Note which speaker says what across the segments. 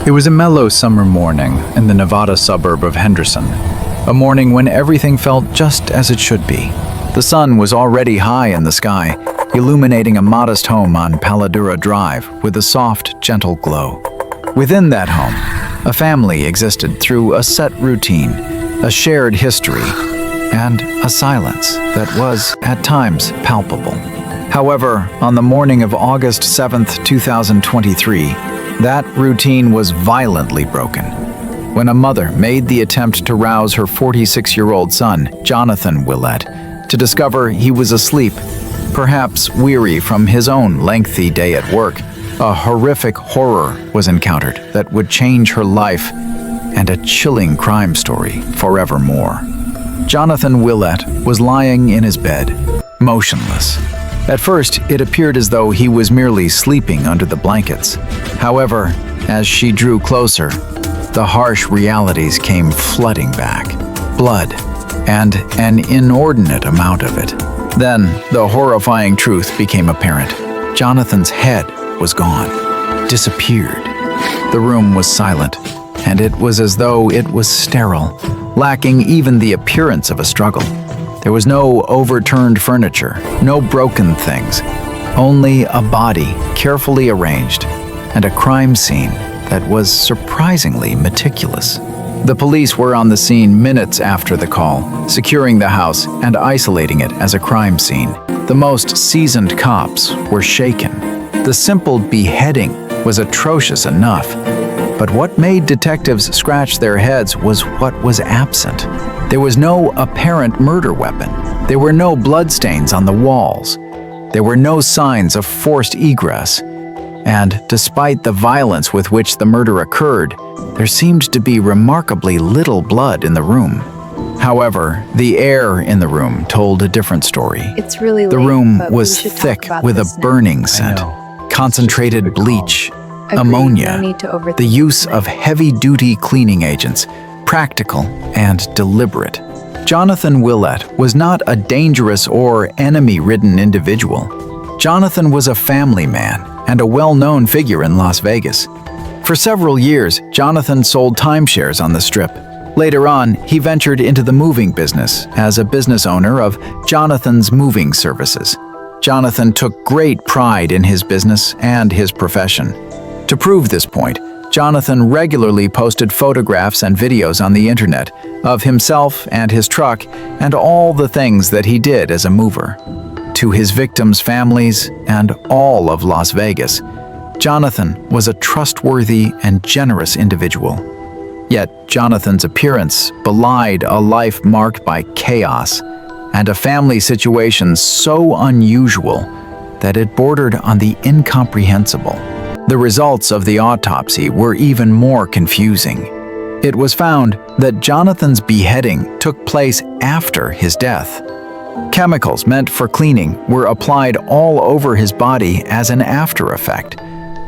Speaker 1: It was a mellow summer morning in the Nevada suburb of Henderson, a morning when everything felt just as it should be. The sun was already high in the sky, illuminating a modest home on Paladura Drive with a soft, gentle glow. Within that home, a family existed through a set routine, a shared history, and a silence that was, at times, palpable. However, on the morning of August 7th, 2023, that routine was violently broken when a mother made the attempt to rouse her 46-year-old son, Jonathan Willette, to discover he was asleep, perhaps weary from his own lengthy day at work. A horrific horror was encountered that would change her life, and a chilling crime story forevermore. Jonathan Willette was lying in his bed, motionless. At first, it appeared as though he was merely sleeping under the blankets. However, as she drew closer, the harsh realities came flooding back. Blood, and an inordinate amount of it. Then, the horrifying truth became apparent. Jonathan's head was gone, disappeared. The room was silent, and it was as though it was sterile, lacking even the appearance of a struggle. There was no overturned furniture, no broken things, only a body carefully arranged and a crime scene that was surprisingly meticulous. The police were on the scene minutes after the call, securing the house and isolating it as a crime scene. The most seasoned cops were shaken. The simple beheading was atrocious enough, but what made detectives scratch their heads was what was absent. There was no apparent murder weapon. There were no bloodstains on the walls. There were no signs of forced egress. And despite the violence with which the murder occurred, there seemed to be remarkably little blood in the room. However, the air in the room told a different story.
Speaker 2: It's really late,
Speaker 1: the room
Speaker 2: but
Speaker 1: was
Speaker 2: we should talk
Speaker 1: thick
Speaker 2: about
Speaker 1: with a
Speaker 2: this now.
Speaker 1: burning scent, concentrated bleach, ammonia,
Speaker 2: No need to overthink
Speaker 1: the use
Speaker 2: this
Speaker 1: of
Speaker 2: now.
Speaker 1: heavy-duty cleaning agents, practical and deliberate. Jonathan Willette was not a dangerous or enemy-ridden individual. Jonathan was a family man and a well-known figure in Las Vegas. For several years, Jonathan sold timeshares on the Strip. Later on, he ventured into the moving business as a business owner of Jonathan's Moving Services. Jonathan took great pride in his business and his profession. To prove this point, Jonathan regularly posted photographs and videos on the internet of himself and his truck and all the things that he did as a mover. To his victims' families and all of Las Vegas, Jonathan was a trustworthy and generous individual. Yet Jonathan's appearance belied a life marked by chaos and a family situation so unusual that it bordered on the incomprehensible. The results of the autopsy were even more confusing. It was found that Jonathan's beheading took place after his death. Chemicals meant for cleaning were applied all over his body as an after effect,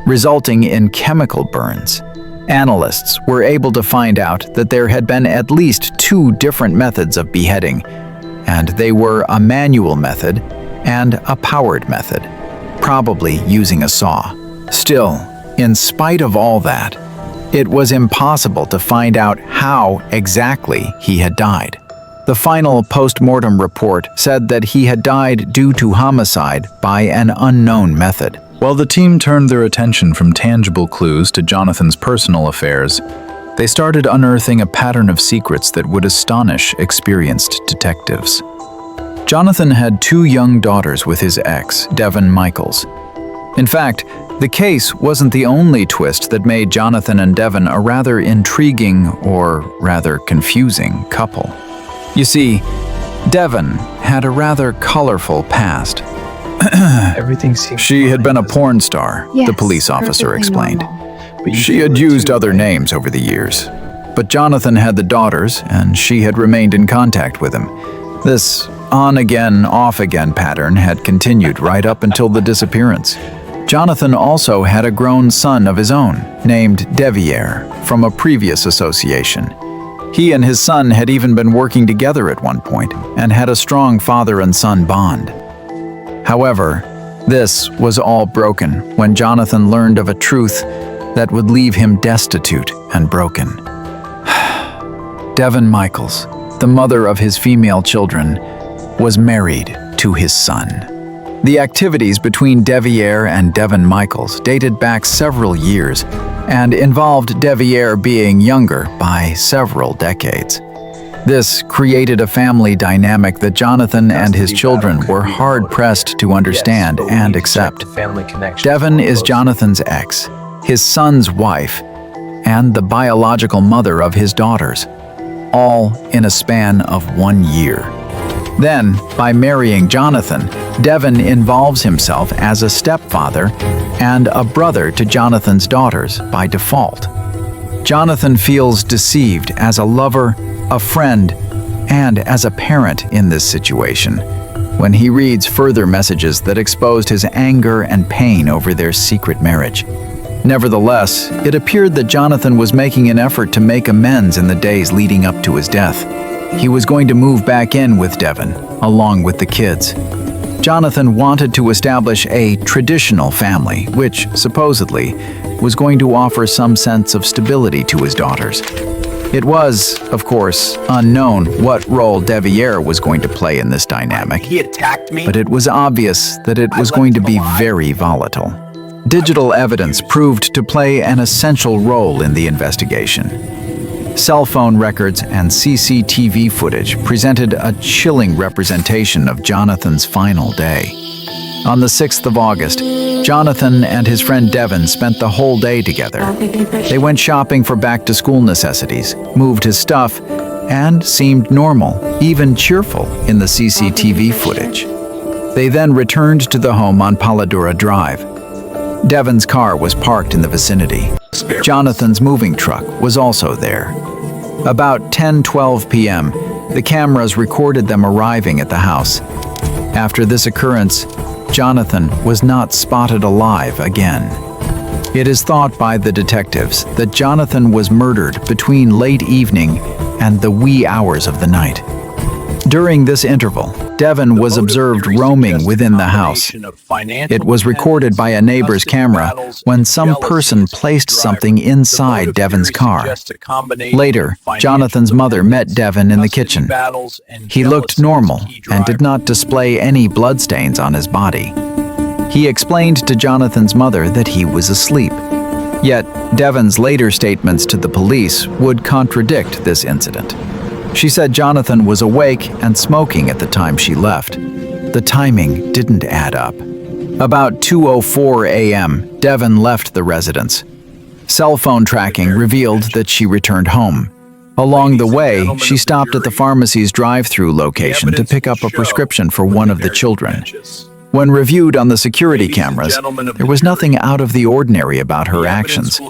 Speaker 1: resulting in chemical burns. Analysts were able to find out that there had been at least 2 different methods of beheading, and they were a manual method and a powered method, probably using a saw. Still, in spite of all that, it was impossible to find out how exactly he had died. The final post-mortem report said that he had died due to homicide by an unknown method. While the team turned their attention from tangible clues to Jonathan's personal affairs, they started unearthing a pattern of secrets that would astonish experienced detectives. Jonathan had 2 young daughters with his ex, Devin Michaels. In fact, the case wasn't the only twist that made Jonathan and Devin a rather intriguing, or rather confusing, couple. You see, Devin had a rather colorful past.
Speaker 3: Everything seems
Speaker 1: She had been a
Speaker 3: fine,
Speaker 1: porn star,
Speaker 2: Yes,
Speaker 1: the police officer
Speaker 2: perfectly
Speaker 1: explained.
Speaker 2: normal.
Speaker 3: but you
Speaker 1: She
Speaker 3: feel
Speaker 1: had
Speaker 3: it
Speaker 1: used
Speaker 3: too,
Speaker 1: other
Speaker 3: right?
Speaker 1: names over the years. But Jonathan had the daughters, and she had remained in contact with him. This on-again, off-again pattern had continued right up until the disappearance. Jonathan also had a grown son of his own, named Devier, from a previous association. He and his son had even been working together at one point, and had a strong father and son bond. However, this was all broken when Jonathan learned of a truth that would leave him destitute and broken. Devin Michaels, the mother of his female children, was married to his son. The activities between Deviere and Devin Michaels dated back several years and involved Deviere being younger by several decades. This created a family dynamic that Jonathan and his children were hard-pressed to understand and accept. Devin is Jonathan's ex, his son's wife, and the biological mother of his daughters, all in a span of 1 year. Then, by marrying Jonathan, Devin involves himself as a stepfather and a brother to Jonathan's daughters by default. Jonathan feels deceived as a lover, a friend, and as a parent in this situation when he reads further messages that exposed his anger and pain over their secret marriage. Nevertheless, it appeared that Jonathan was making an effort to make amends in the days leading up to his death. He was going to move back in with Devin, along with the kids. Jonathan wanted to establish a traditional family, which, supposedly, was going to offer some sense of stability to his daughters. It was, of course, unknown what role Deviere was going to play in this dynamic,
Speaker 2: He attacked me.
Speaker 1: but it was obvious that it was going to be very volatile. Digital evidence proved to play an essential role in the investigation. Cell phone records and CCTV footage presented a chilling representation of Jonathan's final day. On the 6th of August, Jonathan and his friend Devin spent the whole day together. They went shopping for back-to-school necessities, moved his stuff, and seemed normal, even cheerful in the CCTV footage. They then returned to the home on Paladura Drive. Devin's car was parked in the vicinity. Jonathan's moving truck was also there. About 10:12 p.m., the cameras recorded them arriving at the house. After this occurrence, Jonathan was not spotted alive again. It is thought by the detectives that Jonathan was murdered between late evening and the wee hours of the night. During this interval, Devin was observed roaming within the house. It was recorded by a neighbor's camera when some person placed something inside Devin's car. Later, Jonathan's mother met Devin in the kitchen. He looked normal and did not display any bloodstains on his body. He explained to Jonathan's mother that he was asleep. Yet, Devin's later statements to the police would contradict this incident. She said Jonathan was awake and smoking at the time she left. The timing didn't add up. About 2:04 a.m., Devin left the residence. Cell phone tracking revealed that she returned home. Along the way, she stopped at the pharmacy's drive-through location to pick up a prescription for one of the children. When reviewed on the security cameras, there was nothing out of the ordinary about her actions.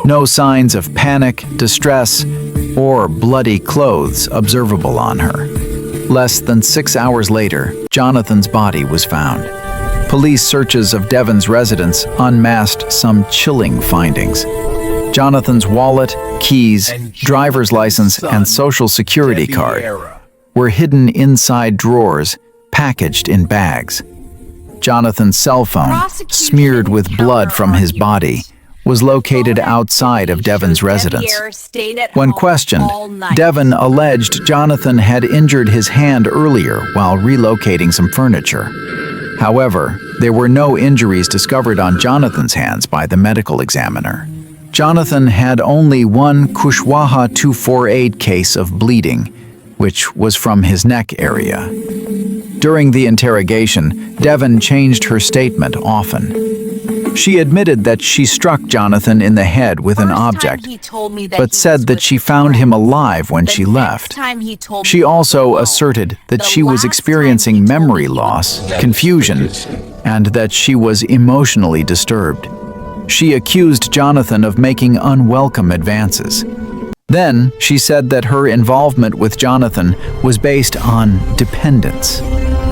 Speaker 1: No signs of panic, distress, or bloody clothes observable on her. Less than 6 hours later, Jonathan's body was found. Police searches of Devin's residence unmasked some chilling findings. Jonathan's wallet, keys, driver's license, and social security card were hidden inside drawers, packaged in bags. Jonathan's cell phone, smeared with blood from his body, was located outside of Devin's residence. When questioned, Devin alleged Jonathan had injured his hand earlier while relocating some furniture. However, there were no injuries discovered on Jonathan's hands by the medical examiner. Jonathan had only one Kushwaha 248 case of bleeding, which was from his neck area. During the interrogation, Devin changed her statement often. She admitted that she struck Jonathan in the head with an object, but said that she found him alive when she left. She also asserted that she was experiencing memory loss, confusion, and that she was emotionally disturbed. She accused Jonathan of making unwelcome advances. Then, she said that her involvement with Jonathan was based on dependence.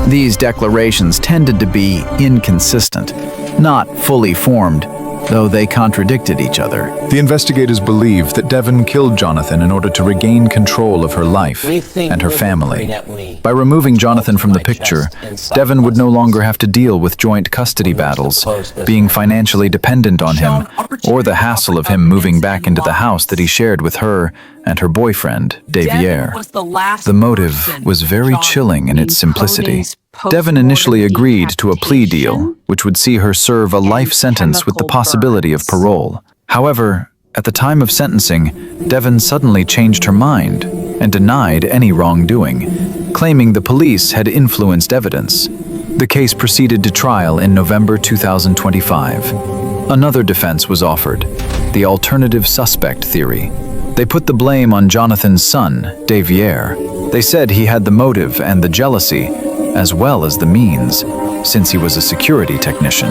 Speaker 1: These declarations tended to be inconsistent, not fully formed, though they contradicted each other.
Speaker 2: The investigators believe that Devon killed Jonathan in order to regain control of her life and her family. By removing Jonathan from the picture, Devon would no longer have to deal with joint custody battles, being financially dependent on him, or the hassle of him moving back into the house that he shared with her and her boyfriend, Davier. The motive was very chilling in its simplicity. Devon initially agreed to a plea deal, which would see her serve a life sentence with the possibility of parole. However, at the time of sentencing, Devon suddenly changed her mind and denied any wrongdoing, claiming the police had influenced evidence. The case proceeded to trial in November 2025. Another defense was offered, the alternative suspect theory. They put the blame on Jonathan's son, Davier. They said he had the motive and the jealousy, as well as the means, since he was a security technician.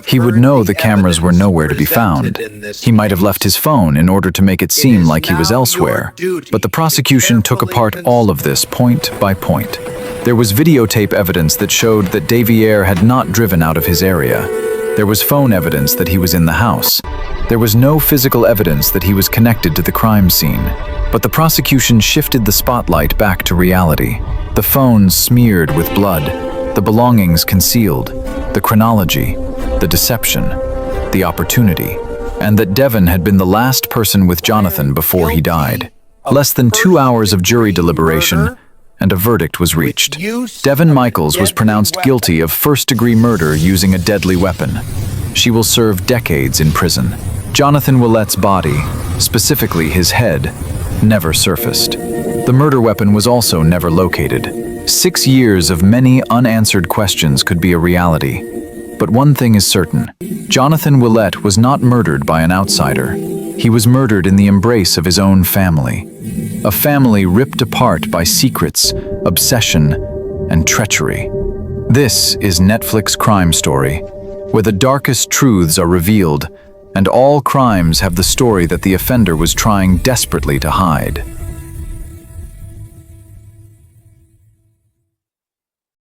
Speaker 2: He would know the cameras were nowhere to be found. He might have left his phone in order to make it seem like he was elsewhere. But the prosecution took apart all of this point by point. There was videotape evidence that showed that Davier had not driven out of his area. There was phone evidence that he was in the house. There was no physical evidence that he was connected to the crime scene. But the prosecution shifted the spotlight back to reality. The phone smeared with blood, the belongings concealed, the chronology, the deception, the opportunity, and that Devon had been the last person with Jonathan before he died. Less than 2 hours of jury deliberation, and a verdict was reached. Devon Michaels was pronounced guilty of first-degree murder using a deadly weapon. She will serve decades in prison. Jonathan Willette's body, specifically his head, never surfaced. The murder weapon was also never located. 6 years of many unanswered questions could be a reality. But one thing is certain, Jonathan Willette was not murdered by an outsider. He was murdered in the embrace of his own family. A family ripped apart by secrets, obsession, and treachery. This is Netflix Crime Story, where the darkest truths are revealed, and all crimes have the story that the offender was trying desperately to hide.